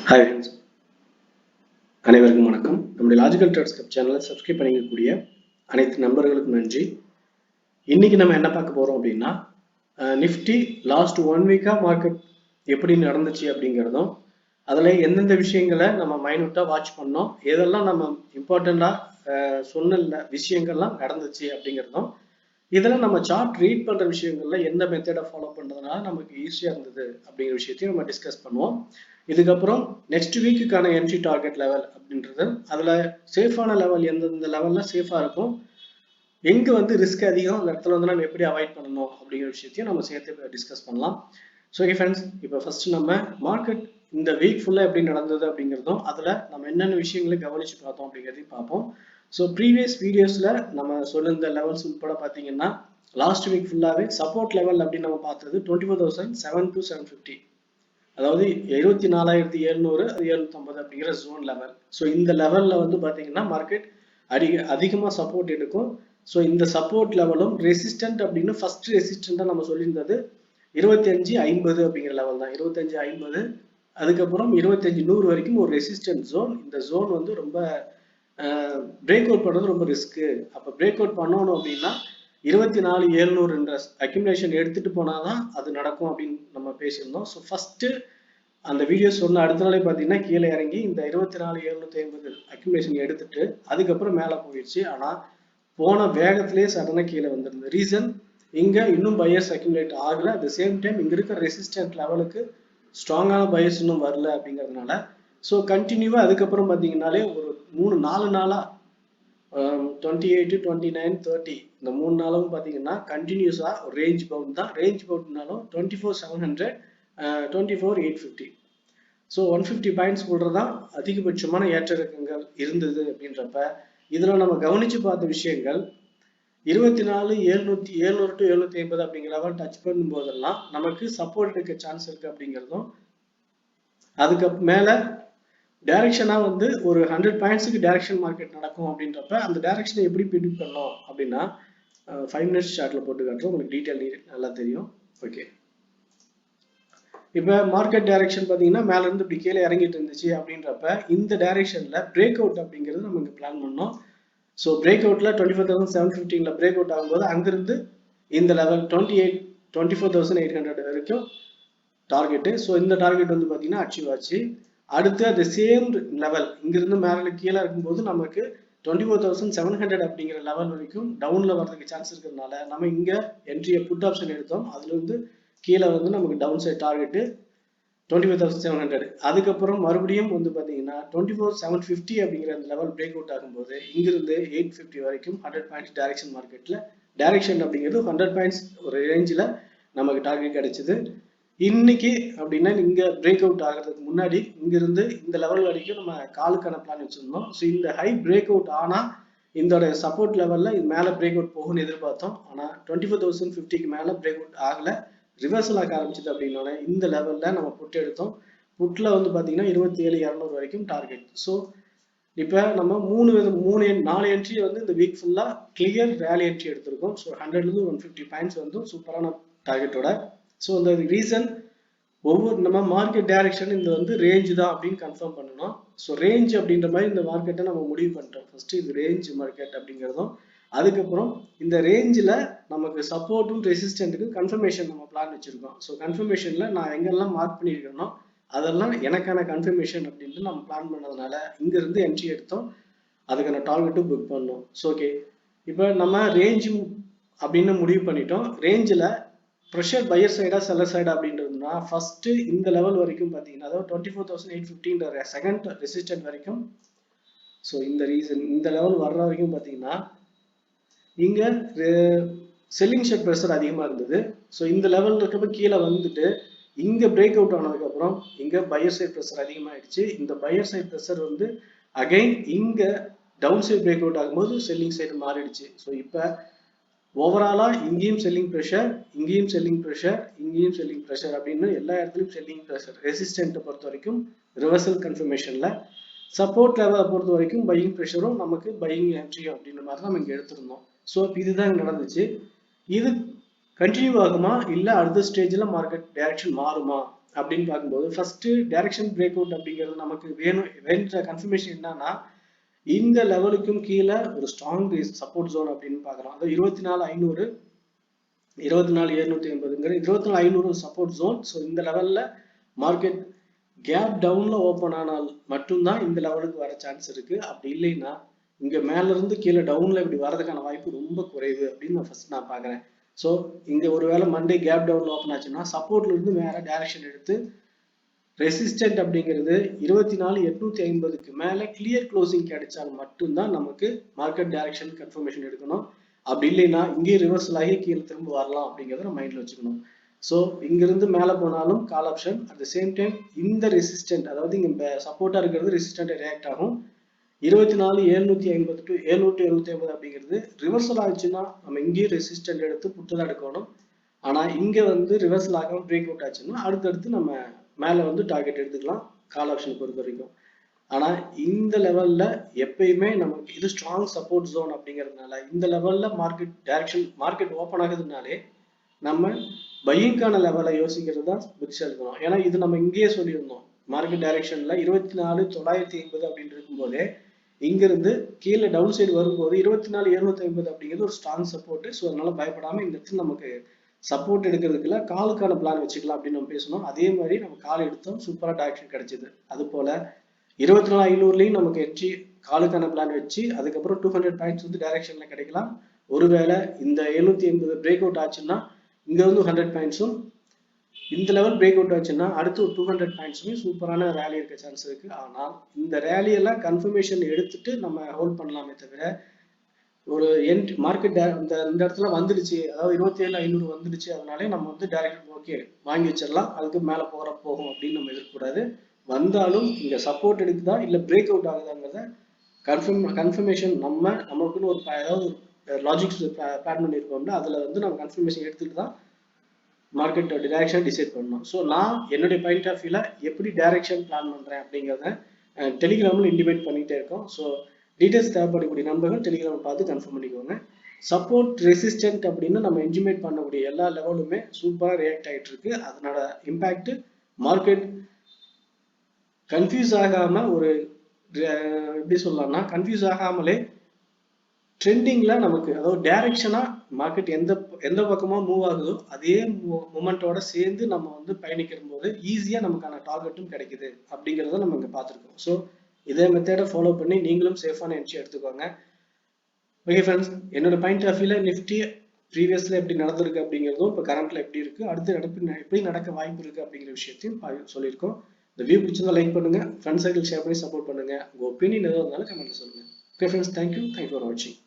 Hi friends, அனைவருக்கும் வணக்கம். நம்முடைய லாஜிக்கல் ட்ரேட்ஸ் கிளப் சேனலை சப்ஸ்கிரைப் பண்ணிக்கக்கூடிய அனைத்து நண்பர்களுக்கும் நன்றி. இன்னைக்கு நம்ம என்ன பார்க்க போறோம் அப்படின்னா, நிஃப்டி லாஸ்ட் 1 வீக்கா மார்க்கெட் எப்படி நடந்துச்சு அப்படிங்கிறதும், அதில் எந்தெந்த விஷயங்களை நம்ம மைனூட்டாக வாட்ச் பண்ணோம், எதெல்லாம் நம்ம இம்பார்ட்டண்டாக சொன்ன விஷயங்கள்லாம் நடந்துச்சு அப்படிங்கிறதும், இதில் நம்ம சார்ட் ரீட் பண்ணுற விஷயங்கள்ல எந்த மெத்தடை ஃபாலோ பண்ணுறதுனால நமக்கு ஈஸியாக இருந்தது அப்படிங்கிற விஷயத்தையும் நம்ம டிஸ்கஸ் பண்ணுவோம். இதுக்கப்புறம் நெக்ஸ்ட் வீக்குக்கான என்ட்ரி டார்கெட் லெவல் அப்படின்றது, அதில் சேஃபான லெவல் எந்தெந்த லெவலில் சேஃபாக இருக்கும், எங்கே வந்து ரிஸ்க் அதிகம், அந்த இடத்துல வந்து நம்ம எப்படி அவாய்ட் பண்ணணும் அப்படிங்கிற விஷயத்தையும் நம்ம சேர்த்து டிஸ்கஸ் பண்ணலாம். ஸோ ஓகே ஃப்ரெண்ட்ஸ், இப்போ ஃபர்ஸ்ட் நம்ம மார்க்கெட் இந்த வீக் ஃபுல்லாக எப்படி நடந்தது அப்படிங்கிறதும், அதில் நம்ம என்னென்ன விஷயங்களை கவனித்து பார்த்தோம் அப்படிங்கிறதையும் பார்ப்போம். ஸோ ப்ரீவியஸ் வீடியோஸில் நம்ம சொல்லியிருந்த லெவல்ஸ் உட்பட பார்த்தீங்கன்னா, லாஸ்ட் வீக் ஃபுல்லாகவே சப்போர்ட் லெவல் அப்படின்னு நம்ம பார்த்தது 24,700 to 750, அதாவது 24,700 750 அப்படிங்கிற ஜோன் லெவல். ஸோ இந்த லெவலில் வந்து பார்த்தீங்கன்னா மார்க்கெட் அதிகமாக சப்போர்ட் எடுக்கும். ஸோ இந்த சப்போர்ட் லெவலும் ரெசிஸ்டன்ட் அப்படின்னு ஃபர்ஸ்ட் ரெசிஸ்டண்ட்டாக நம்ம சொல்லியிருந்தது 2550 அப்படிங்கிற லெவல் தான். 2550, அதுக்கப்புறம் 2500 வரைக்கும் ஒரு ரெசிஸ்டன்ட் ஜோன். இந்த ஜோன் வந்து ரொம்ப பிரேக் அவுட் பண்ணுறது ரொம்ப ரிஸ்க்கு. அப்போ பிரேக் அவுட் பண்ணணும் அப்படின்னா 24,700 அக்யூமுலேஷன் எடுத்துட்டு போனாதான் அது நடக்கும் அப்படின்னு நம்ம பேசியிருந்தோம். ஸோ ஃபர்ஸ்ட் அந்த வீடியோ சொன்ன அடுத்த நாளே பார்த்தீங்கன்னா கீழே இறங்கி இந்த 24,750 அக்யூமுலேஷன் எடுத்துட்டு அதுக்கப்புறம் மேலே போயிடுச்சு. ஆனால் போன வேகத்திலே சடனாக கீழே வந்திருந்தது. ரீசன், இங்கே இன்னும் பையர்ஸ் அக்யூமுலேட் ஆகலை. அட் த சேம் டைம் இங்கே இருக்கிற ரெசிஸ்டன்ட் லெவலுக்கு ஸ்ட்ராங்கான பையர்ஸ் இன்னும் வரல அப்படிங்கிறதுனால ஸோ கண்டினியூவாக அதுக்கப்புறம் பார்த்தீங்கன்னாலே ஒரு 3-4 நாளாக 28, 29, 30 இந்த 3 நாளும் பார்த்தீங்கன்னா கண்டினியூஸாக ஒரு ரேஞ்ச் பவுண்ட் தான். ரேஞ்ச் பவுண்ட்னாலும் 24,700, 24,850. ஸோ 150 பாயிண்ட்ஸ் போடுறதா அதிகபட்சமான ஏற்ற இறக்கங்கள் இருந்தது அப்படின்றப்ப, இதில் நம்ம கவனித்து பார்த்த விஷயங்கள் 24,700 to 750 அப்படிங்கிற லெவல் டச் பண்ணும்போதெல்லாம் நமக்கு சப்போர்ட் எடுக்க சான்ஸ் இருக்கு அப்படிங்கிறதும், அதுக்கு மேலே டைரக்ஷனாக வந்து ஒரு 100 பாயிண்ட்ஸுக்கு டைரக்ஷன் மார்க்கெட் நடக்கும் அப்படின்றப்ப அந்த டைரக்ஷனை எப்படி ப்ரிடிக்ட் பண்ணோம் அப்படின்னா 5 மினிட்ஸ் சார்ட்டில் போட்டு காட்டுறோம், உங்களுக்கு டீட்டெயில் நல்லா தெரியும். ஓகே, இப்போ மார்க்கெட் டைரக்ஷன் பார்த்தீங்கன்னா மேலேருந்து இப்படி கீழே இறங்கிட்டு இருந்துச்சு அப்படின்றப்ப இந்த டைரக்ஷனில் பிரேக் அவுட் அப்படிங்கிறது நம்ம இங்கே பிளான் பண்ணோம். ஸோ பிரேக் அவுட்டில் 24,715 பிரேக் அவுட் ஆகும்போது அங்கிருந்து இந்த லெவல் 24,800 வரைக்கும் டார்கெட்டு. ஸோ இந்த டார்கெட் வந்து பார்த்தீங்கன்னா அச்சீவ் ஆச்சு. அடுத்து அது சேம் லெவல் இங்கிருந்து மேலே கீழே இருக்கும்போது நமக்கு 24,700 அப்படிங்கிற லெவல் வரைக்கும் டவுனில் வர்றதுக்கு சான்ஸ் இருக்கிறதுனால நம்ம இங்கே என்ட்ரியை புட் ஆப்ஷன் எடுத்தோம். அதுலேருந்து கீழே வந்து நமக்கு டவுன் சைட் டார்கெட்டு 25,700. அதுக்கப்புறம் மறுபடியும் வந்து பார்த்தீங்கன்னா 24,750 அப்படிங்கிற அந்த லெவல் பிரேக் அவுட் ஆகும்போது இங்கிருந்து 850 வரைக்கும் 100 பாயிண்ட்ஸ் டைரக்ஷன் மார்க்கெட்டில், டைரக்ஷன் அப்படிங்கிறது 100 பாயிண்ட்ஸ் ஒரு ரேஞ்சில் நமக்கு டார்கெட் கிடைச்சிது. இன்னைக்கு அப்படின்னா இங்கே பிரேக் அவுட் ஆகிறதுக்கு முன்னாடி இங்கிருந்து இந்த லெவல் வரைக்கும் நம்ம காலுக்கான பிளான் வச்சுருந்தோம். ஸோ இந்த ஹை பிரேக் அவுட் ஆனால் இதோட சப்போர்ட் லெவலில் இது மேலே பிரேக் அவுட் போகும்னு எதிர்பார்த்தோம். ஆனால் 24,050க்கு மேலே பிரேக் அவுட் ஆகலை, ரிவர்சல் ஆக ஆரம்பிச்சது. அப்படின்னா இந்த லெவலில் நம்ம புட் எடுத்தோம். புட்டில் வந்து பார்த்தீங்கன்னா 27,200 வரைக்கும் டார்கெட். ஸோ இப்போ நம்ம 4 என்ட்ரி வந்து இந்த வீக் ஃபுல்லாக கிளியர் ரேலி என்ட்ரி எடுத்திருக்கோம். ஸோ 100லேருந்து 150 பாயிண்ட்ஸ் வந்து சூப்பரான டார்கெட்டோட. ஸோ இந்த ரீசன் ஒவ்வொரு நம்ம மார்க்கெட் டைரக்ஷன் இந்த வந்து ரேஞ்ச் தான் அப்படின்னு கன்ஃபார்ம் பண்ணணும். ஸோ ரேஞ்ச் அப்படின்ற மாதிரி இந்த மார்க்கெட்டை நம்ம முடிவு பண்ணிட்டோம். ஃபர்ஸ்ட் இது ரேஞ்ச் மார்க்கெட் அப்படிங்கிறதும், அதுக்கப்புறம் இந்த ரேஞ்சில் நமக்கு சப்போர்ட்டும் ரெசிஸ்டன்ட்டுக்கும் கன்ஃபர்மேஷன் நம்ம பிளான் வச்சிருக்கோம். ஸோ கன்ஃபர்மேஷனில் நான் எங்கெல்லாம் மார்க் பண்ணியிருக்கேனோ அதெல்லாம் எனக்கான கன்ஃபர்மேஷன் அப்படின்ட்டு நம்ம பிளான் பண்ணதுனால இங்கிருந்து என்ட்ரி எடுத்தோம், அதுக்கான டார்கெட்டும் புக் பண்ணோம். ஸோ ஓகே, இப்போ நம்ம ரேஞ்ச் அப்படின்னு முடிவு பண்ணிட்டோம். ரேஞ்சில் ப்ரெஷர் பையர் சைடா செல்லர் சைடா அப்படின்றதுனா ஃபர்ஸ்ட் இந்த லெவல் வரைக்கும் பார்த்தீங்கன்னா, அதாவது 24,850 செகண்ட் ரெசிஸ்டன்ட் வரைக்கும். ஸோ இந்த லெவல் வர்ற வரைக்கும் பார்த்தீங்கன்னா இங்கே செல்லிங் ஷெட் ப்ரெஷர் அதிகமாக இருந்தது. ஸோ இந்த லெவல் இருக்கப்ப கீழே வந்துட்டு இங்கே பிரேக் அவுட் ஆனதுக்கப்புறம் இங்கே பையர் சைட் ப்ரெஷர் அதிகமாகிடுச்சு. இந்த பையர் சைட் ப்ரெஷர் வந்து அகைன் இங்கே டவுன் சைட் பிரேக் அவுட் ஆகும்போது செல்லிங் சைடு மாறிடுச்சு. ஸோ இப்போ ஓவராலா இங்கேயும் செல்லிங் ப்ரெஷர், இங்கேயும் செல்லிங் ப்ரெஷர், இங்கேயும் செல்லிங் ப்ரெஷர் அப்படின்னு எல்லா இடத்துலையும் செல்லிங் ப்ரெஷர். ரெசிஸ்டன்ட்டை பொறுத்த வரைக்கும் ரிவர்சல் கன்ஃபர்மேஷனில், சப்போர்ட் லெவலை பொறுத்த வரைக்கும் பையிங் ப்ரெஷரும் நமக்கு பையிங் என்ட்ரியும் அப்படின்ற மாதிரி நம்ம இங்கே எடுத்திருந்தோம். ஸோ இதுதான் நடந்துச்சு. இது கண்டினியூ ஆகுமா இல்லை அடுத்த ஸ்டேஜில் மார்க்கெட் டைரக்ஷன் மாறுமா அப்படின்னு பார்க்கும்போது ஃபர்ஸ்ட் டைரக்ஷன் பிரேக் அவுட் அப்படிங்கிறது நமக்கு வேணுன்ற கன்ஃபர்மேஷன் என்னன்னா இந்த லெவலுக்கும் கீழே ஒரு ஸ்ட்ராங் சப்போர்ட் ஜோன் அப்படின்னு பார்க்குறோம். அதாவது 24,500 24,780ங்கிற 24,500 சப்போர்ட் ஜோன். ஸோ இந்த லெவல்ல மார்க்கெட் கேப் டவுன்ல ஓப்பன் ஆனால் மட்டும்தான் இந்த லெவலுக்கு வர சான்ஸ் இருக்கு. அப்படி இல்லைன்னா இங்க மேல இருந்து கீழே டவுன்ல இப்படி வரதுக்கான வாய்ப்பு ரொம்ப குறைவு அப்படின்னு நான் பாக்குறேன். ஸோ இங்க ஒருவேளை மண்டே கேப் டவுன்ல ஓப்பன் ஆச்சுன்னா சப்போர்ட்ல இருந்து வேற டைரக்ஷன் எடுத்து ரெசிஸ்டன்ட் அப்படிங்கிறது 24,850க்கு மேல கிளியர் க்ளோசிங் கிடைச்சால் மட்டும்தான் நமக்கு மார்க்கெட் டைரக்ஷன் கன்ஃபர்மேஷன் எடுக்கணும். அப்படி இல்லைன்னா இங்கே ரிவர்சல் ஆகி கீழே திரும்ப வரலாம் அப்படிங்கிறத நம்ம மைண்ட்ல வச்சுக்கணும். ஸோ இங்கிருந்து மேலே போனாலும் call option, at the same time இந்த ரெசிஸ்டன்ட், அதாவது இங்க சப்போர்ட்டா இருக்கிறது ரெசிஸ்டன்ட் ரியாக்ட் ஆகும். 24,750 டு 750 அப்படிங்கிறது ரிவர்சல் ஆச்சுன்னா நம்ம இங்கேயும் ரெசிஸ்டன்ட் எடுத்து புட்டு எடுக்கணும். ஆனா இங்க வந்து ரிவர்சல் ஆகாம பிரேக் அவுட் ஆச்சுன்னா அடுத்தடுத்து நம்ம மேல வந்து டார்கெட் எடுத்துக்கலாம் கால் ஆப்ஷன் பொறுத்த வரைக்கும். ஆனா இந்த லெவல்ல எப்பயுமே நமக்கு இது ஸ்ட்ராங் சப்போர்ட் ஜோன் அப்படிங்கிறதுனால இந்த லெவல்ல மார்க்கெட் ஓப்பன் ஆகுதுனாலே நம்ம பையிங்கான லெவலை யோசிக்கிறது தான் புத்திசா இருக்கணும். ஏன்னா இது நம்ம இங்கேயே சொல்லியிருந்தோம், மார்க்கெட் டைரக்ஷன்ல 24,950 அப்படின்னு இருக்கும்போதே இங்கிருந்து கீழே டவுன் சைடு வரும்போது 24,750 அப்படிங்கிறது ஒரு ஸ்ட்ராங் சப்போர்ட். ஸோ அதனால பயப்படாம இந்த இடத்துல நமக்கு சப்போர்ட் எடுக்கிறதுக்குல காலுக்கான பிளான் வச்சுக்கலாம் அப்படின்னு நம்ம பேசணும். அதே மாதிரி நம்ம கால் எடுத்தோம், சூப்பரா டைரக்ஷன் கிடைச்சது. அது போல 24,500லயும் நமக்கு என்ட்ரி காலுக்கான பிளான் வச்சு அதுக்கப்புறம் 200 பாயிண்ட்ஸ் வந்து டைரக்ஷன்ல கிடைக்கலாம். ஒருவேளை இந்த 780 பிரேக் அவுட் ஆச்சுன்னா இங்க வந்து 100 பாயிண்ட்ஸும், இந்த லெவல் பிரேக் அவுட் ஆச்சுன்னா அடுத்து ஒரு 200 பாயிண்ட்ஸுமே சூப்பரான ரேலி இருக்க சான்ஸ் இருக்கு. ஆனால் இந்த ரேலி எல்லாம் கன்ஃபர்மேஷன் எடுத்துட்டு நம்ம ஹோல்ட் பண்ணலாமே தவிர ஒரு மார்க்கெட் இந்த இடத்துல வந்துடுச்சு, அதாவது 27,500 வந்துடுச்சு, அதனாலே நம்ம வந்து டைரக்ட் ஓகே வாங்கி வச்சிடலாம், அதுக்கு மேல போகும் அப்படின்னு நம்ம எதிர்க்கக்கூடாது. வந்தாலும் இங்க சப்போர்ட் எடுக்குதா இல்ல பிரேக் அவுட் ஆகுதாங்கிறத கன்ஃபர்மேஷன் நமக்குன்னு ஒரு ஏதாவது லாஜிக்ஸ் பிளான் பண்ணியிருக்கோம்ல, அதுல வந்து நம்ம கன்ஃபர்மேஷன் எடுத்துட்டு தான் மார்க்கெட் டைரக்ஷன் டிசைட் பண்ணணும். ஸோ நான் என்னுடைய பாயிண்ட் ஆஃப் வியூல எப்படி டைரக்ஷன் பிளான் பண்றேன் அப்படிங்கிறத டெலிகிராமில் இன்டிமேட் பண்ணிட்டே இருக்கோம். ஸோ டீடைல்ஸ் தேவைப்படக்கூடிய நண்பர்கள் டெலிகிராம் பார்த்து கன்ஃபார்ம் பண்ணிக்கோங்க. சப்போர்ட் ரெசிஸ்டன்ட் அப்படின்னு நம்ம இன்டிமேட் பண்ணக்கூடிய எல்லா லெவலுமே சூப்பராக ரியாக்ட் ஆகிட்டு இருக்கு. அதனோட இம்பாக்ட் மார்க்கெட் கன்ஃபியூஸ் ஆகாம ஒரு எப்படி சொல்லலாம்னா கன்ஃபியூஸ் ஆகாமலே ட்ரெண்டிங்ல நமக்கு, அதாவது டைரக்ஷனா மார்க்கெட் எந்த பக்கமா மூவ் ஆகுதோ அதே மூமெண்டோட சேர்ந்து நம்ம வந்து பயணிக்கிற போது ஈஸியா நமக்கான டார்கெட்டும் கிடைக்குது அப்படிங்கிறத நம்ம இங்க பார்த்துருக்கோம். ஸோ இதே மெத்தடை ஃபாலோ பண்ணி நீங்களும் சேஃபான என்ட்ரி எடுத்துக்கோங்க. ஓகே ஃப்ரெண்ட்ஸ், என்னோட பாயிண்ட் ஆஃப் வியூல நிஃப்டி ப்ரீவியஸ்ல எப்படி நடந்திருக்கு அப்படிங்கிறதும் இப்போ கரண்ட்ல எப்படி இருக்கு, அடுத்து எப்படி நடக்க வாய்ப்பு இருக்கு அப்படிங்கிற விஷயத்தையும் சொல்லியிருக்கோம். இந்த வியூ பிடிச்சிருந்தா லைக் பண்ணுங்க, ஃப்ரெண்ட்ஸ் சர்க்கிள் ஷேர் பண்ணி சப்போர்ட் பண்ணுங்க. உங்க ஒப்பீனியன் எதாவது இருந்தாலும் கமெண்ட்ல சொல்லுங்க. ஓகே ஃப்ரெண்ட்ஸ், தேங்க்யூ ஃபார் வாட்சிங்.